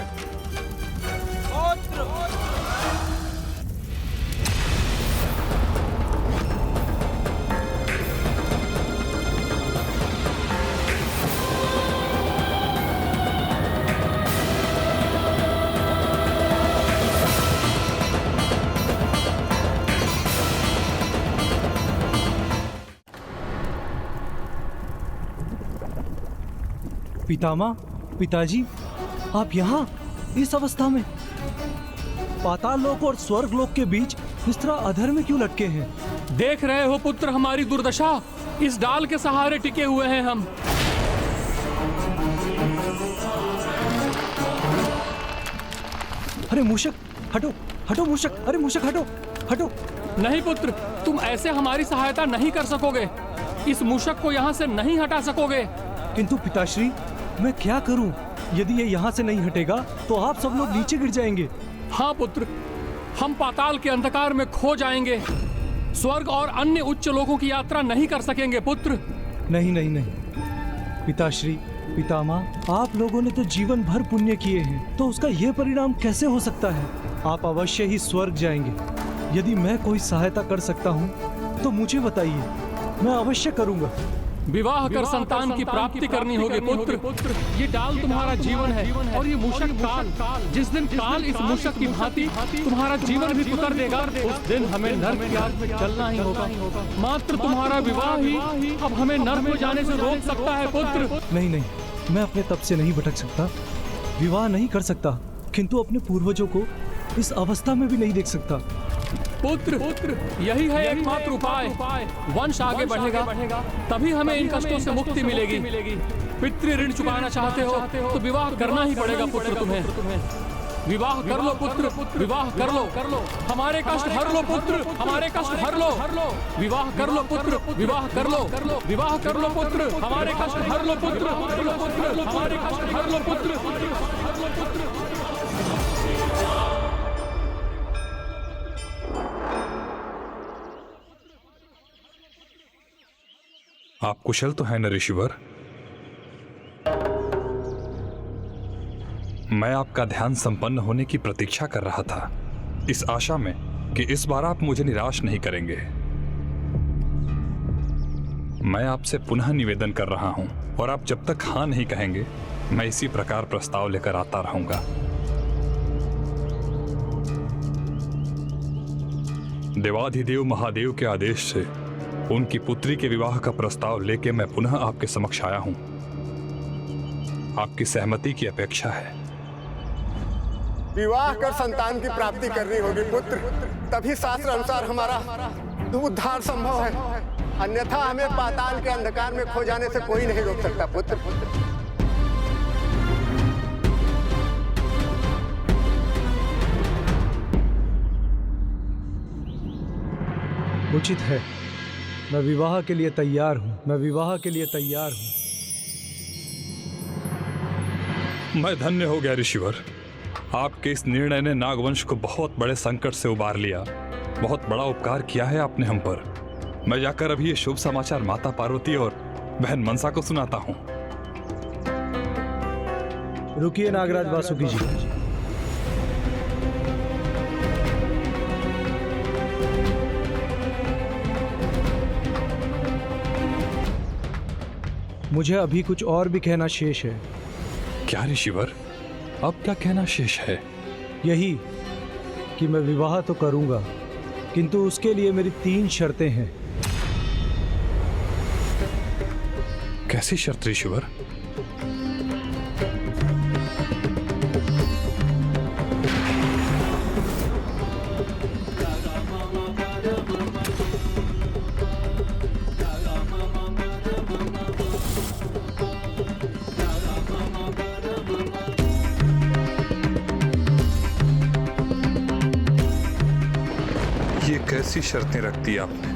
पितामह, पिताजी, आप यहाँ इस अवस्था में? पाताल लोक और स्वर्ग लोक के बीच इस तरह अधर में क्यों लटके हैं? देख रहे हो पुत्र हमारी दुर्दशा, इस डाल के सहारे टिके हुए हैं हम। अरे मूषक, हटो हटो मूषक, अरे मूषक हटो हटो। नहीं पुत्र, तुम ऐसे हमारी सहायता नहीं कर सकोगे। इस मूषक को यहाँ से नहीं हटा सकोगे। किंतु पिताश्री, मैं क्या करूं? यदि ये यहाँ से नहीं हटेगा तो आप सब लोग नीचे गिर जाएंगे। हाँ पुत्र, हम पाताल के अंधकार में खो जाएंगे। स्वर्ग और अन्य उच्च लोकों की यात्रा नहीं कर सकेंगे पुत्र। नहीं नहीं नहीं पिताश्री, पितामह, आप लोगों ने तो जीवन भर पुण्य किए हैं, तो उसका ये परिणाम कैसे हो सकता है? आप अवश्य ही स्वर्ग जाएंगे। यदि मैं कोई सहायता कर सकता हूँ तो मुझे बताइए, मैं अवश्य करूँगा। विवाह कर संतान की प्राप्ति करनी होगी पुत्र। ये डाल तुम्हारा जीवन है और ये मूषक काल। जिस दिन काल इस मूषक की भांति तुम्हारा जीवन भी पुकार देगा, उस दिन हमें नर्क की आग में जलना ही होगा। मात्र तुम्हारा विवाह ही अब हमें नर्क में जाने से रोक सकता है पुत्र। नहीं नहीं, मैं अपने तप से नहीं भटक सकता, विवाह नहीं कर सकता, किंतु अपने पूर्वजों को इस अवस्था में भी नहीं देख सकता। पुत्र, यही है एकमात्र उपाय। वंश आगे बढ़ेगा, तभी हमें इन कष्टों से मुक्ति मिलेगी। पितृ ऋण चुकाना चाहते हो तो विवाह करना ही पड़ेगा पुत्र तुम्हें। विवाह कर लो पुत्र, विवाह कर लो। हमारे कष्ट हर लो पुत्र, हमारे कष्ट हर लो। विवाह कर लो पुत्र, विवाह कर लो। विवाह कर लो पुत्र, हमारे कष्ट हर लो पुत्र। हमारे कष्ट हर लो पुत्र। आप कुशल तो हैं न ऋषिवर? मैं आपका ध्यान संपन्न होने की प्रतीक्षा कर रहा था, इस आशा में कि इस बार आप मुझे निराश नहीं करेंगे। मैं आपसे पुनः निवेदन कर रहा हूं, और आप जब तक हाँ नहीं कहेंगे, मैं इसी प्रकार प्रस्ताव लेकर आता रहूंगा। देवाधिदेव महादेव के आदेश से उनकी पुत्री के विवाह का प्रस्ताव लेके मैं पुनः आपके समक्ष आया हूं। आपकी सहमति की अपेक्षा है। विवाह कर संतान की प्राप्ति करनी होगी पुत्र, तभी शास्त्र अनुसार हमारा उद्धार संभव है। अन्यथा हमें पाताल के अंधकार में खो जाने से कोई नहीं रोक सकता पुत्र। उचित है, मैं विवाह के लिए तैयार हूँ, मैं विवाह के लिए तैयार हूँ। मैं धन्य हो गया ऋषिवर। आपके इस निर्णय ने नागवंश को बहुत बड़े संकट से उबार लिया। बहुत बड़ा उपकार किया है आपने हम पर। मैं जाकर अभी ये शुभ समाचार माता पार्वती और बहन मनसा को सुनाता हूँ। रुकिए नागराज वासुकी जी, मुझे अभी कुछ और भी कहना शेष है। क्या ऋषिवर, अब क्या कहना शेष है? यही कि मैं विवाह तो करूंगा, किंतु उसके लिए मेरी 3 शर्तें हैं। कैसी शर्त ऋषिवर? ये कैसी शर्तें रख दी आपने?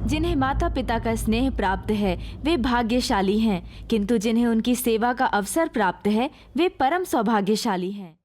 जिन्हें माता पिता का स्नेह प्राप्त है वे भाग्यशाली हैं, किंतु जिन्हें उनकी सेवा का अवसर प्राप्त है वे परम सौभाग्यशाली हैं।